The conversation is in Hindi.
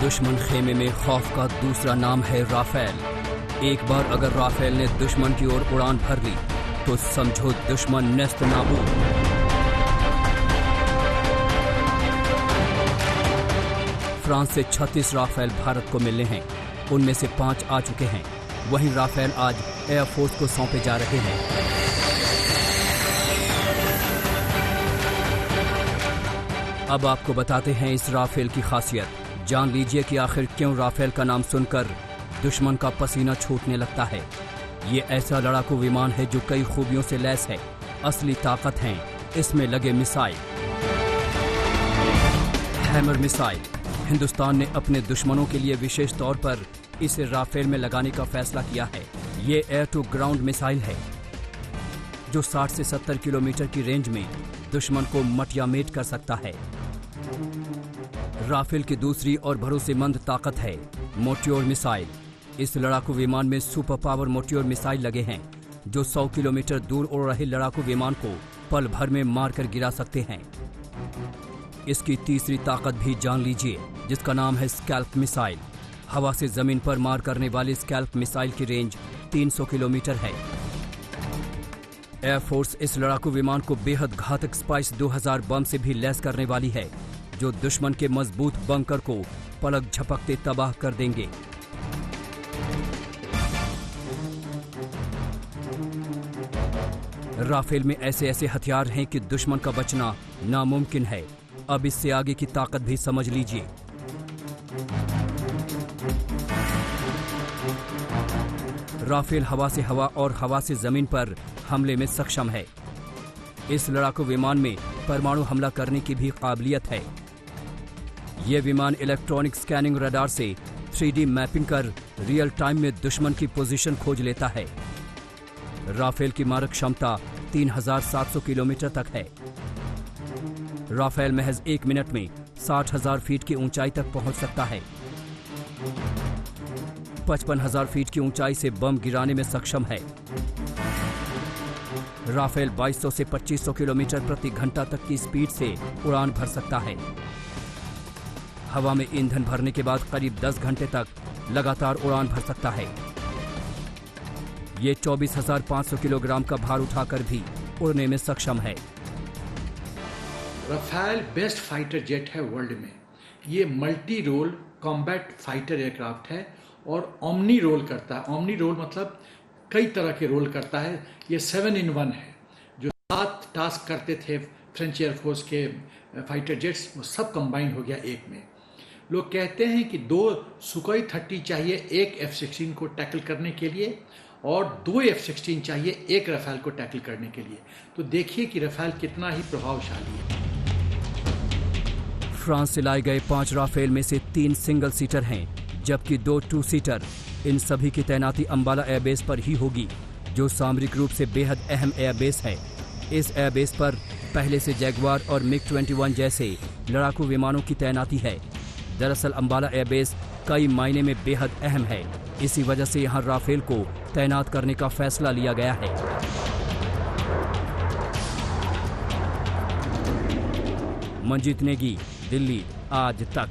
दुश्मन खेमे में खौफ का दूसरा नाम है राफेल। एक बार अगर राफेल ने दुश्मन की ओर उड़ान भर ली तो समझो दुश्मन नेस्त नाबूद। फ्रांस से 36 राफेल भारत को मिलने हैं, उनमें से 5 आ चुके हैं। वहीं राफेल आज एयरफोर्स को सौंपे जा रहे हैं। अब आपको बताते हैं इस राफेल की खासियत। जान लीजिए कि आखिर क्यों राफेल का नाम सुनकर दुश्मन का पसीना छूटने लगता है। ये ऐसा लड़ाकू विमान है जो कई खूबियों से लैस है। असली ताकत है इसमें लगे मिसाइल। Hammer missile. हिंदुस्तान ने अपने दुश्मनों के लिए विशेष तौर पर इसे राफेल में लगाने का फैसला किया है। ये एयर टू ग्राउंड मिसाइल है जो 60 से 70 किलोमीटर की रेंज में दुश्मन को मटियामेट कर सकता है। राफेल की दूसरी और भरोसेमंद ताकत है मोट्योर मिसाइल। इस लड़ाकू विमान में सुपर पावर मोट्योर मिसाइल लगे हैं जो 100 किलोमीटर दूर उड़ रहे लड़ाकू विमान को पल भर में मारकर गिरा सकते हैं। इसकी तीसरी ताकत भी जान लीजिए जिसका नाम है स्कैल्प मिसाइल। हवा से जमीन पर मार करने वाली स्कैल्प मिसाइल की रेंज 300 किलोमीटर है। एयरफोर्स इस लड़ाकू विमान को बेहद घातक स्पाइस 2000 बम से भी लैस करने वाली है जो दुश्मन के मजबूत बंकर को पलक झपकते तबाह कर देंगे। राफेल में ऐसे ऐसे हथियार हैं कि दुश्मन का बचना नामुमकिन है। अब इससे आगे की ताकत भी समझ लीजिए। राफेल हवा से हवा और हवा से जमीन पर हमले में सक्षम है। इस लड़ाकू विमान में परमाणु हमला करने की भी काबिलियत है। यह विमान इलेक्ट्रॉनिक स्कैनिंग रडार से 3D मैपिंग कर रियल टाइम में दुश्मन की पोजीशन खोज लेता है। राफेल की मारक क्षमता 3700 किलोमीटर तक है। राफेल महज 1 मिनट में 60,000 फीट की ऊंचाई तक पहुंच सकता है। 55,000 फीट की ऊंचाई से बम गिराने में सक्षम है। राफेल 2200 से 2500 किलोमीटर प्रति घंटा तक की स्पीड से उड़ान भर सकता है। हवा में ईंधन भरने के बाद करीब 10 घंटे तक लगातार उड़ान भर सकता है। ये 24,500 किलोग्राम का भार उठाकर भी उड़ने में सक्षम है। राफेल बेस्ट फाइटर जेट है वर्ल्ड में। ये multi role combat fighter aircraft है और ओमनी रोल करता है। ओमनी रोल मतलब कई तरह के रोल करता है। ये 7 in 1 है। जो 7 टास्क करते थे फ्रेंच एयरफोर्स के फाइटर जेट्स, वो सब कंबाइन हो गया एक में। लोग कहते हैं कि 2 सुखोई 30 चाहिए एक F-16 को टैकल करने के लिए और 2 F-16 चाहिए एक राफेल को टैकल करने के लिए। तो देखिए कि राफेल कितना ही प्रभावशाली है। फ्रांस से लाए गए 5 राफेल में से 3 सिंगल सीटर हैं जबकि 2 2 सीटर। इन सभी की तैनाती अंबाला एयरबेस पर ही होगी जो सामरिक रूप से बेहद अहम एयरबेस है। इस एयरबेस पर पहले से जैगुआर और MiG-21 जैसे लड़ाकू विमानों की तैनाती है। दरअसल अंबाला एयरबेस कई मायने में बेहद अहम है। इसी वजह से यहां राफेल को तैनात करने का फैसला लिया गया है। मंजीत नेगी, दिल्ली आज तक।